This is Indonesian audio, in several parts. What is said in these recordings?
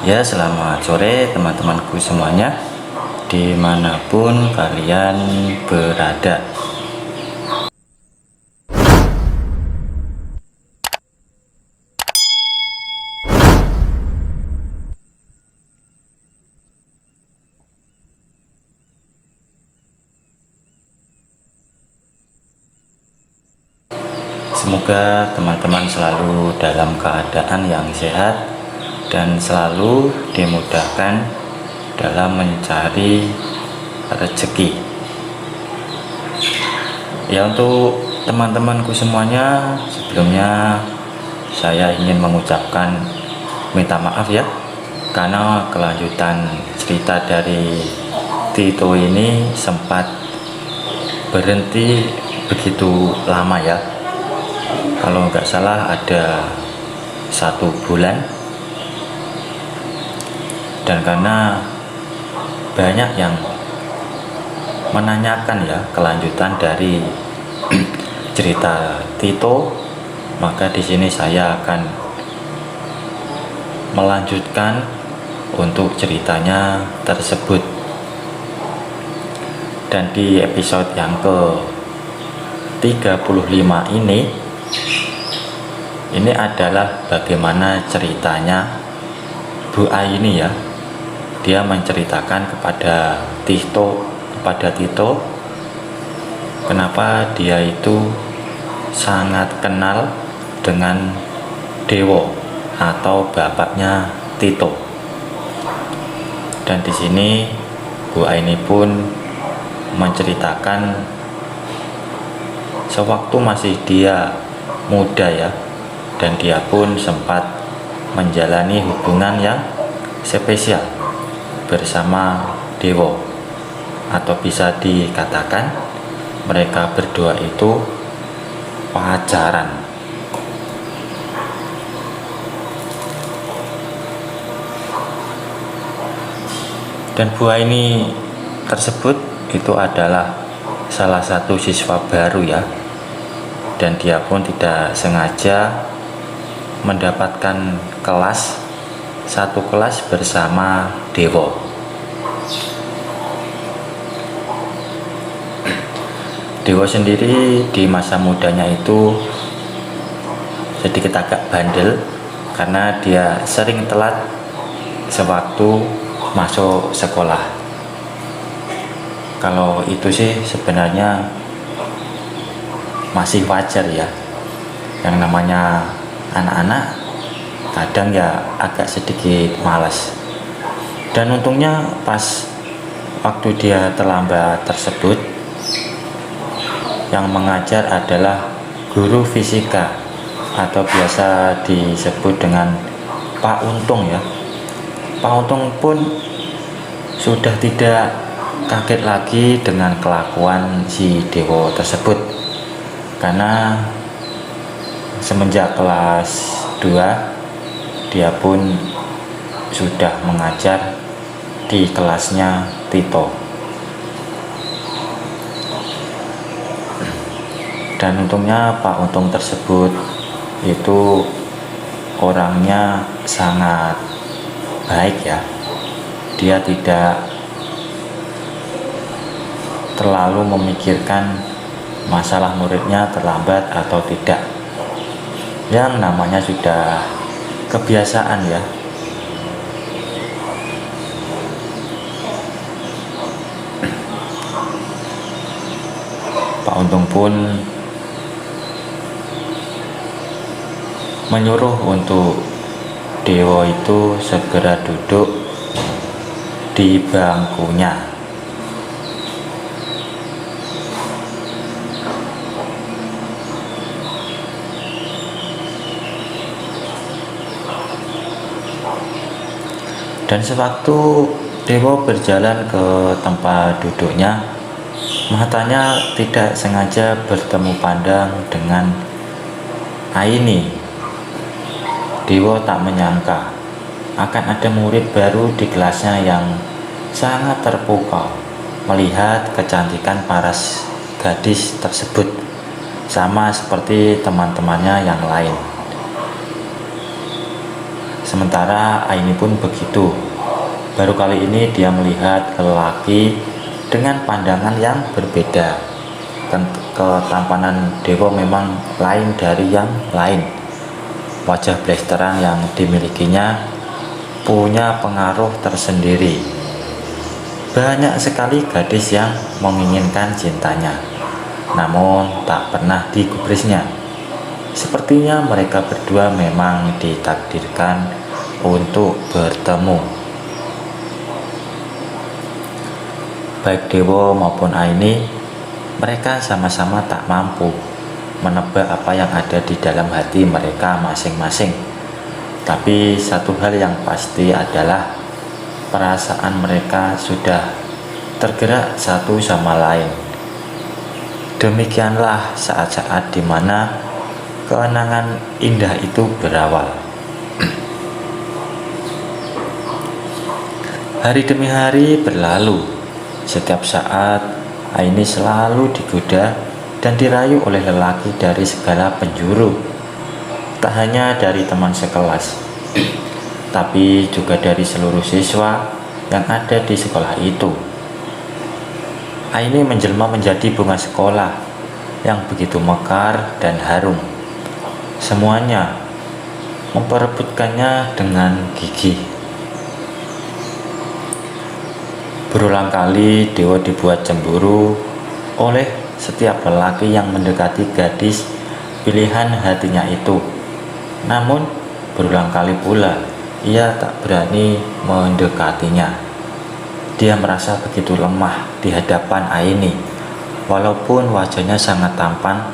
Ya, selamat sore teman-temanku semuanya, dimanapun kalian berada. Semoga teman-teman selalu dalam keadaan yang sehat dan selalu dimudahkan dalam mencari rezeki. Ya, untuk teman-temanku semuanya, sebelumnya saya ingin mengucapkan minta maaf ya, karena kelanjutan cerita dari Tito ini sempat berhenti begitu lama ya. Kalau nggak salah ada 1 bulan, dan karena banyak yang menanyakan ya kelanjutan dari cerita Tito, maka di sini saya akan melanjutkan untuk ceritanya tersebut. Dan di episode yang ke 35 ini adalah bagaimana ceritanya Bu Aini ya. Dia menceritakan kepada Tito kenapa dia itu sangat kenal dengan Dewo atau bapaknya Tito. Dan di sini Bu Aini pun menceritakan sewaktu masih dia muda ya, dan dia pun sempat menjalani hubungan yang spesial bersama Dewo, atau bisa dikatakan mereka berdua itu pacaran. Dan Bu Aini tersebut itu adalah salah satu siswa baru ya, dan dia pun tidak sengaja mendapatkan satu kelas bersama Dewo. Dewo sendiri di masa mudanya itu sedikit agak bandel karena dia sering telat sewaktu masuk sekolah. Kalau itu sih sebenarnya masih wajar ya, yang namanya anak-anak kadang ya agak sedikit malas. Dan untungnya pas waktu dia terlambat tersebut, yang mengajar adalah guru fisika atau biasa disebut dengan Pak Untung ya. Pak Untung pun sudah tidak kaget lagi dengan kelakuan si Dewo tersebut, karena semenjak kelas 2 dia pun sudah mengajar di kelasnya Tito. Dan untungnya Pak Untung tersebut itu orangnya sangat baik ya. Dia tidak terlalu memikirkan masalah muridnya terlambat atau tidak. Yang namanya sudah kebiasaan ya. Pak Untung pun menyuruh untuk Dewo itu segera duduk di bangkunya. Dan sewaktu Dewo berjalan ke tempat duduknya, matanya tidak sengaja bertemu pandang dengan Aini. Dewo tak menyangka akan ada murid baru di kelasnya yang sangat terpukau melihat kecantikan para gadis tersebut, sama seperti teman-temannya yang lain. Sementara Aini pun begitu. Baru kali ini dia melihat lelaki dengan pandangan yang berbeda. Ketampanan Dewo memang lain dari yang lain. Wajah blasteran yang dimilikinya punya pengaruh tersendiri. Banyak sekali gadis yang menginginkan cintanya, namun tak pernah digubrisnya. Sepertinya mereka berdua memang ditakdirkan untuk bertemu. Baik Dewo maupun Aini, mereka sama-sama tak mampu menebak apa yang ada di dalam hati mereka masing-masing. Tapi satu hal yang pasti adalah perasaan mereka sudah tergerak satu sama lain. Demikianlah saat-saat di mana kenangan indah itu berawal. Hari demi hari berlalu. Setiap saat Aini selalu digoda dan dirayu oleh lelaki dari segala penjuru. Tak hanya dari teman sekelas, tapi juga dari seluruh siswa yang ada di sekolah itu. Aini menjelma menjadi bunga sekolah yang begitu mekar dan harum. Semuanya memperebutkannya dengan gigih. Berulang kali Dewo dibuat cemburu oleh setiap lelaki yang mendekati gadis pilihan hatinya itu. Namun berulang kali pula ia tak berani mendekatinya. Dia merasa begitu lemah di hadapan Aini. Walaupun wajahnya sangat tampan,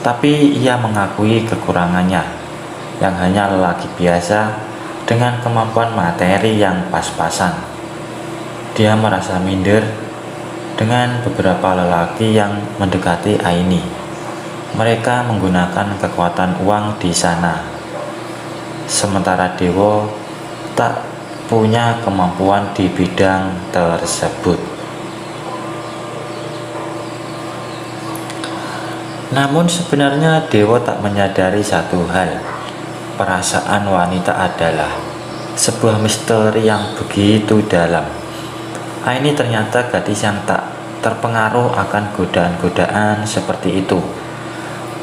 tapi ia mengakui kekurangannya, yang hanya lelaki biasa dengan kemampuan materi yang pas-pasan. Dia merasa minder dengan beberapa lelaki yang mendekati Aini. Mereka menggunakan kekuatan uang di sana. Sementara Dewo tak punya kemampuan di bidang tersebut. Namun sebenarnya Dewo tak menyadari satu hal. Perasaan wanita adalah sebuah misteri yang begitu dalam. Aini ternyata gadis yang tak terpengaruh akan godaan-godaan seperti itu.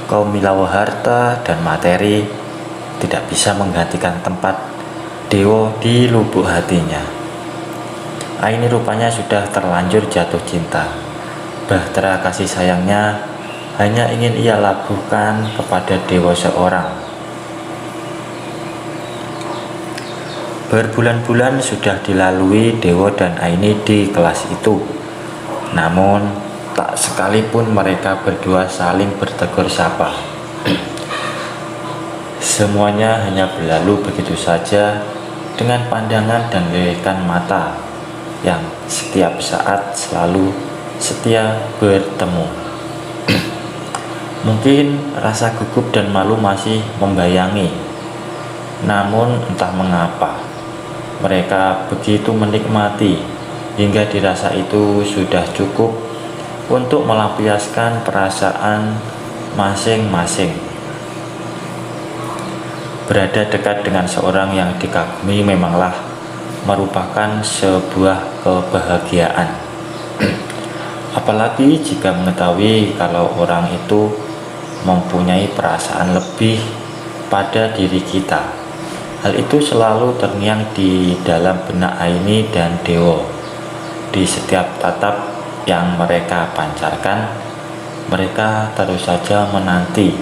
Kaum milawa harta dan materi tidak bisa menggantikan tempat Dewo di lubuk hatinya. Aini rupanya sudah terlanjur jatuh cinta. Bahtera kasih sayangnya hanya ingin ia labuhkan kepada Dewo seorang. Berbulan-bulan sudah dilalui Dewo dan Aini di kelas itu. Namun tak sekalipun mereka berdua saling bertegur sapa. Semuanya hanya berlalu begitu saja dengan pandangan dan lirikan mata yang setiap saat selalu setia bertemu. Mungkin rasa gugup dan malu masih membayangi. Namun entah mengapa mereka begitu menikmati hingga dirasa itu sudah cukup untuk melampiaskan perasaan masing-masing. Berada dekat dengan seorang yang dikagumi memanglah merupakan sebuah kebahagiaan. Apalagi jika mengetahui kalau orang itu mempunyai perasaan lebih pada diri kita. Hal itu selalu terngiang di dalam benak Aini dan Dewo. Di setiap tatap yang mereka pancarkan, mereka terus saja menanti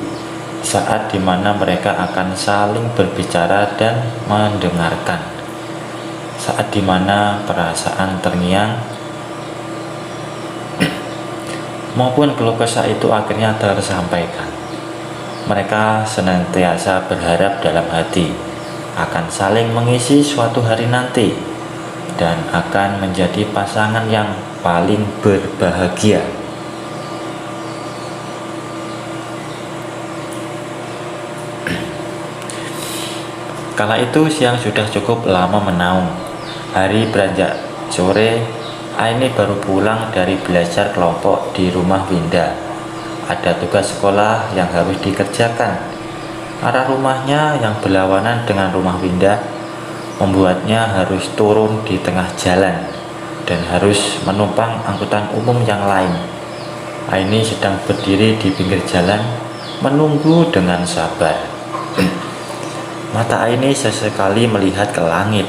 saat dimana mereka akan saling berbicara dan mendengarkan. Saat dimana perasaan terngiang maupun keluh kesah itu akhirnya tersampaikan. Mereka senantiasa berharap dalam hati akan saling mengisi suatu hari nanti dan akan menjadi pasangan yang paling berbahagia. Kala itu siang sudah cukup lama menaung. Hari beranjak sore, Aini baru pulang dari belajar kelompok di rumah Winda. Ada tugas sekolah yang harus dikerjakan. Arah rumahnya yang berlawanan dengan rumah Winda membuatnya harus turun di tengah jalan dan harus menumpang angkutan umum yang lain. Aini sedang berdiri di pinggir jalan menunggu dengan sabar. Mata Aini sesekali melihat ke langit,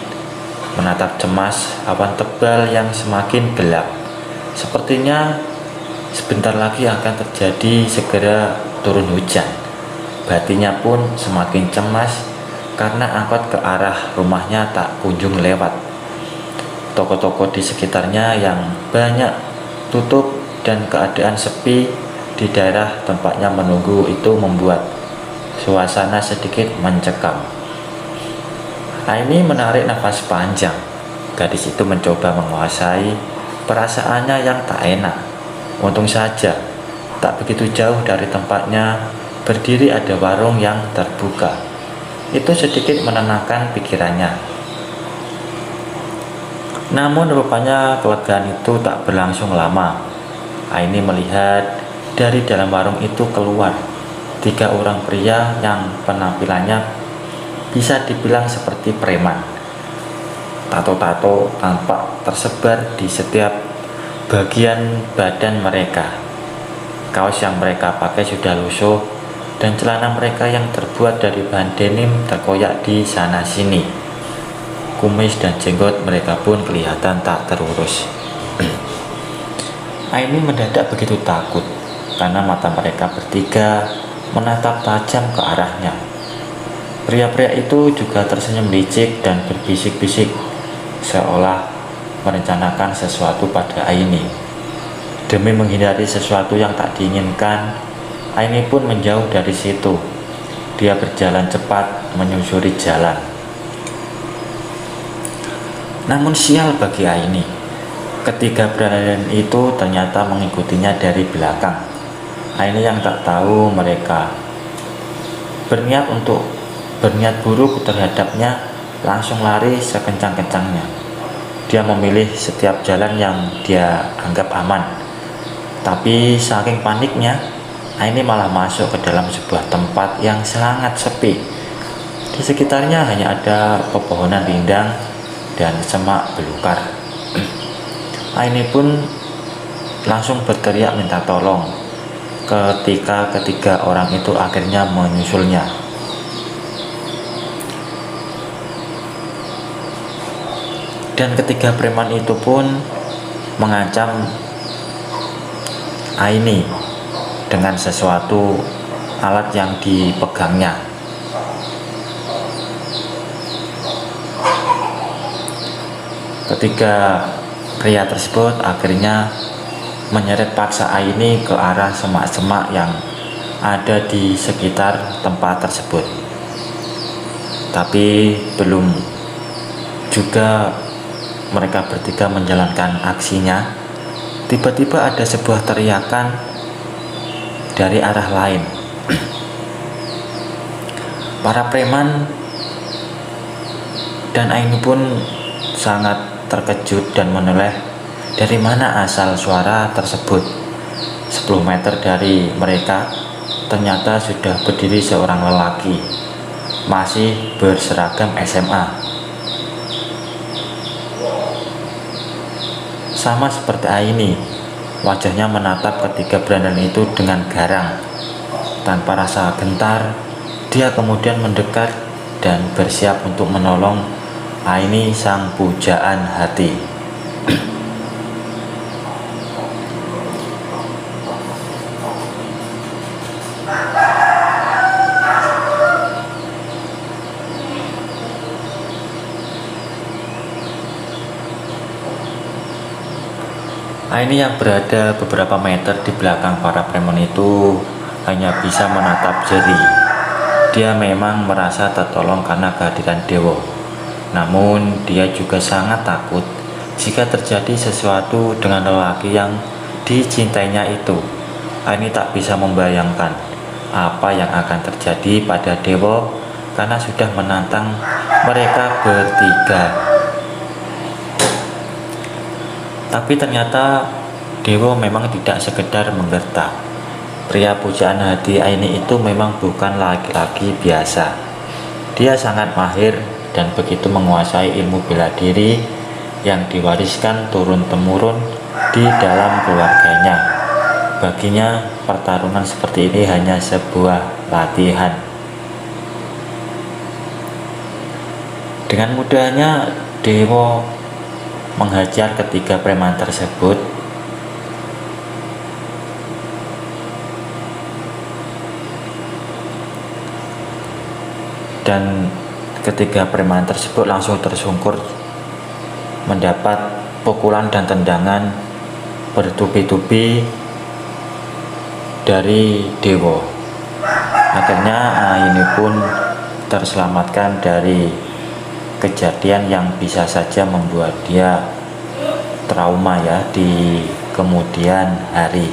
menatap cemas awan tebal yang semakin gelap. Sepertinya sebentar lagi akan terjadi segera turun hujan. Batinnya pun semakin cemas karena angkot ke arah rumahnya tak kunjung lewat. Toko-toko di sekitarnya yang banyak tutup dan keadaan sepi di daerah tempatnya menunggu itu membuat suasana sedikit mencekam. Aini menarik nafas panjang. Gadis itu mencoba menguasai perasaannya yang tak enak. Untung saja tak begitu jauh dari tempatnya berdiri ada warung yang terbuka. Itu sedikit menenangkan pikirannya. Namun rupanya kelegaan itu tak berlangsung lama. Aini melihat dari dalam warung itu keluar 3 orang pria yang penampilannya bisa dibilang seperti preman. Tato-tato tampak tersebar di setiap bagian badan mereka. Kaos yang mereka pakai sudah lusuh dan celana mereka yang terbuat dari bahan denim terkoyak di sana sini. Kumis dan jenggot mereka pun kelihatan tak terurus. Aini mendadak begitu takut karena mata mereka bertiga menatap tajam ke arahnya. Pria-pria itu juga tersenyum licik dan berbisik-bisik seolah merencanakan sesuatu pada Aini. Demi menghindari sesuatu yang tak diinginkan, Aini pun menjauh dari situ. Dia berjalan cepat menyusuri jalan. Namun sial bagi Aini, ketiga beranian itu ternyata mengikutinya dari belakang. Aini yang tak tahu mereka berniat buruk terhadapnya langsung lari sekencang-kencangnya. Dia memilih setiap jalan yang dia anggap aman. Tapi saking paniknya, Aini malah masuk ke dalam sebuah tempat yang sangat sepi. Di sekitarnya hanya ada pepohonan rindang dan semak belukar. Aini pun langsung berteriak minta tolong ketika ketiga orang itu akhirnya menyusulnya. Dan ketiga preman itu pun mengancam Aini dengan sesuatu alat yang dipegangnya. Ketiga pria tersebut akhirnya menyeret paksa Aini ke arah semak-semak yang ada di sekitar tempat tersebut. Tapi belum juga mereka bertiga menjalankan aksinya, tiba-tiba ada sebuah teriakan dari arah lain. Para preman dan Aini pun sangat terkejut dan menoleh dari mana asal suara tersebut. 10 meter dari mereka ternyata sudah berdiri seorang lelaki, masih berseragam SMA. Sama seperti Aini, wajahnya menatap ketiga berandan itu dengan garang. Tanpa rasa gentar, dia kemudian mendekat dan bersiap untuk menolong Aini sang pujaan hati. Aini yang berada beberapa meter di belakang para preman itu hanya bisa menatap jeri. Dia memang merasa tertolong karena kehadiran Dewo. Namun dia juga sangat takut jika terjadi sesuatu dengan lelaki yang dicintainya itu. Aini tak bisa membayangkan apa yang akan terjadi pada Dewo karena sudah menantang mereka bertiga. Tapi ternyata Dewo memang tidak sekedar menggertak. Pria pujaan hati Aini itu memang bukan laki-laki biasa. Dia sangat mahir dan begitu menguasai ilmu bela diri yang diwariskan turun-temurun di dalam keluarganya. Baginya, pertarungan seperti ini hanya sebuah latihan. Dengan mudahnya, Dewa menghajar ketiga preman tersebut. Dan ketiga preman tersebut langsung tersungkur mendapat pukulan dan tendangan bertubi-tubi dari Dewa. Akhirnya ini pun terselamatkan dari kejadian yang bisa saja membuat dia trauma ya di kemudian hari.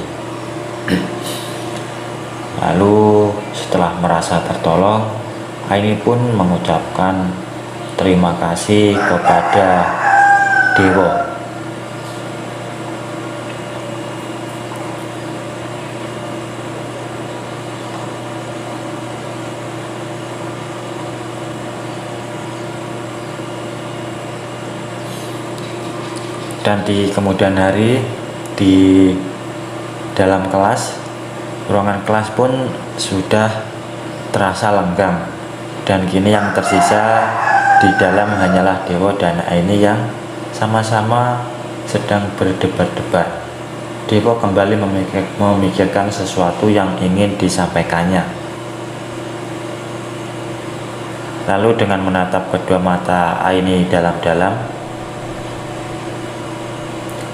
Lalu setelah merasa tertolong, Aini pun mengucapkan terima kasih kepada Dewa. Dan di kemudian hari, di dalam kelas, ruangan kelas pun sudah terasa lenggang, dan kini yang tersisa di dalam hanyalah Dewa dan Aini yang sama-sama sedang berdebar-debar. Dewa kembali memikirkan sesuatu yang ingin disampaikannya. Lalu dengan menatap kedua mata Aini dalam-dalam,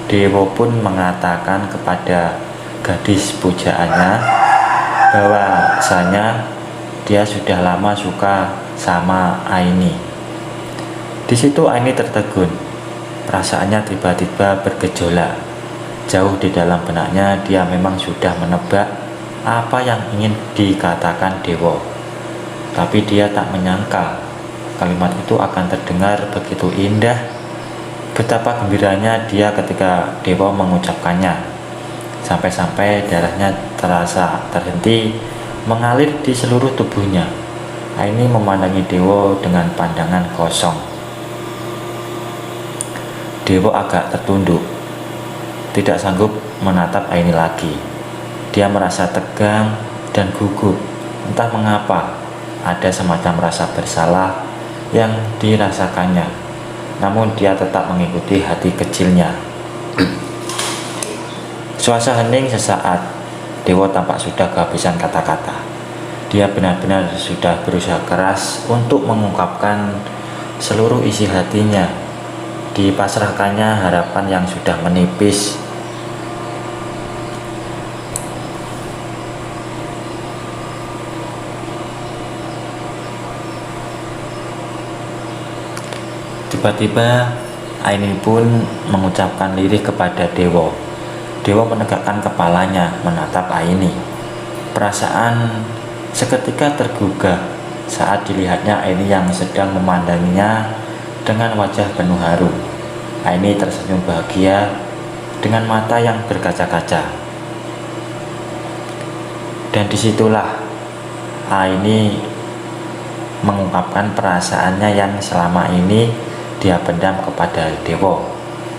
Dewa pun mengatakan kepada gadis pujaannya bahwasanya dia sudah lama suka sama Aini. Di situ Aini tertegun, perasaannya tiba-tiba bergejolak. Jauh di dalam benaknya dia memang sudah menebak apa yang ingin dikatakan Dewa, tapi dia tak menyangka kalimat itu akan terdengar begitu indah. Betapa gembiranya dia ketika Dewa mengucapkannya, sampai-sampai darahnya terasa terhenti mengalir di seluruh tubuhnya. Aini memandangi Dewa dengan pandangan kosong. Dewa agak tertunduk, tidak sanggup menatap Aini lagi. Dia merasa tegang dan gugup. Entah mengapa, ada semacam rasa bersalah yang dirasakannya. Namun dia tetap mengikuti hati kecilnya. Suasana hening sesaat. Dewa tampak sudah kehabisan kata-kata. Dia benar-benar sudah berusaha keras untuk mengungkapkan seluruh isi hatinya. Dipasrahkannya harapan yang sudah menipis. Tiba-tiba Aini pun mengucapkan lirih kepada Dewa. Dewa menegakkan kepalanya menatap Aini. Perasaan seketika tergugah saat dilihatnya Aini yang sedang memandanginya dengan wajah penuh haru. Aini tersenyum bahagia dengan mata yang berkaca-kaca. Dan disitulah Aini mengungkapkan perasaannya yang selama ini dia pendam kepada Dewa,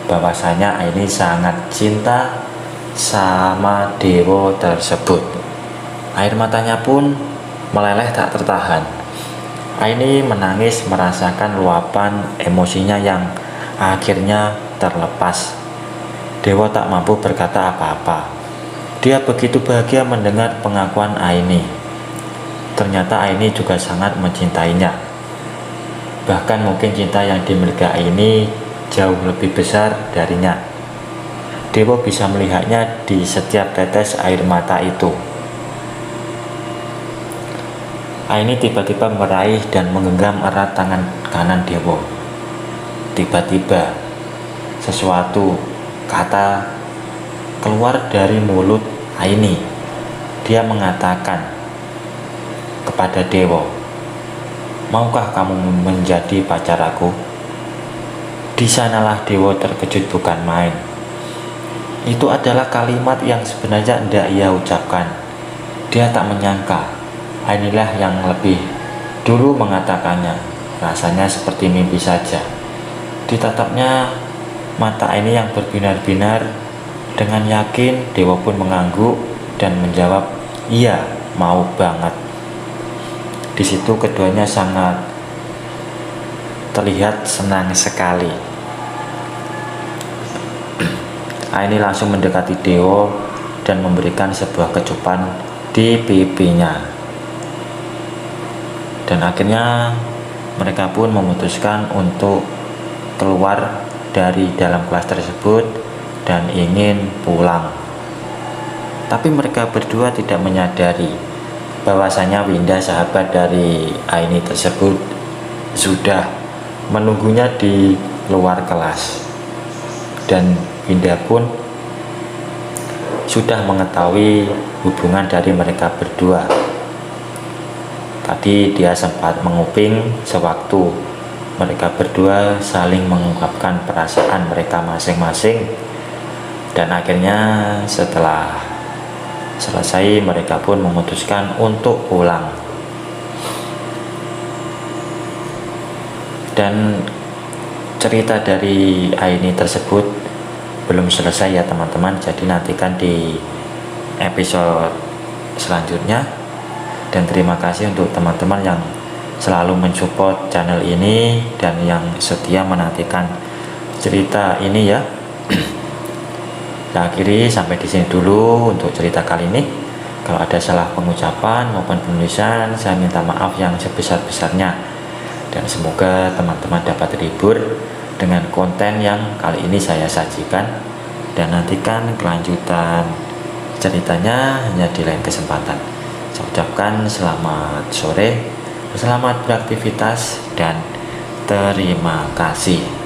bahwasanya Aini sangat cinta sama Dewa tersebut. Air matanya pun meleleh tak tertahan. Aini menangis merasakan luapan emosinya yang akhirnya terlepas. Dewa tak mampu berkata apa-apa. Dia begitu bahagia mendengar pengakuan Aini. Ternyata Aini juga sangat mencintainya. Bahkan mungkin cinta yang dimiliki Aini jauh lebih besar darinya. Dewa bisa melihatnya di setiap tetes air mata itu. Aini tiba-tiba meraih dan menggenggam erat tangan kanan Dewa. Tiba-tiba sesuatu kata keluar dari mulut Aini. Dia mengatakan kepada Dewa, "Maukah kamu menjadi pacar aku?" Di sanalah Dewa terkejut bukan main. Itu adalah kalimat yang sebenarnya tidak ia ucapkan. Dia tak menyangka inilah yang lebih dulu mengatakannya. Rasanya seperti mimpi saja. Ditatapnya mata ini yang berbinar-binar. Dengan yakin Dewa pun mengangguk dan menjawab, "Iya, mau banget." Di situ keduanya sangat terlihat senang sekali. Aini langsung mendekati Dewa dan memberikan sebuah kecupan di pipinya. Dan akhirnya mereka pun memutuskan untuk keluar dari dalam kelas tersebut dan ingin pulang. Tapi mereka berdua tidak menyadari bahwasanya Winda, sahabat dari Aini tersebut, sudah menunggunya di luar kelas. Dan Winda pun sudah mengetahui hubungan dari mereka berdua. Tadi dia sempat menguping sewaktu mereka berdua saling mengungkapkan perasaan mereka masing-masing. Dan akhirnya setelah selesai mereka pun memutuskan untuk pulang. Dan cerita dari Aini tersebut belum selesai ya teman-teman, jadi nantikan di episode selanjutnya. Dan terima kasih untuk teman-teman yang selalu mensupport channel ini dan yang setia menantikan cerita ini ya. Saya akhiri sampai di sini dulu untuk cerita kali ini. Kalau ada salah pengucapan maupun penulisan, saya minta maaf yang sebesar-besarnya. Dan semoga teman-teman dapat terhibur dengan konten yang kali ini saya sajikan. Dan nantikan kelanjutan ceritanya hanya di lain kesempatan. Saya ucapkan selamat sore, selamat beraktivitas, dan terima kasih.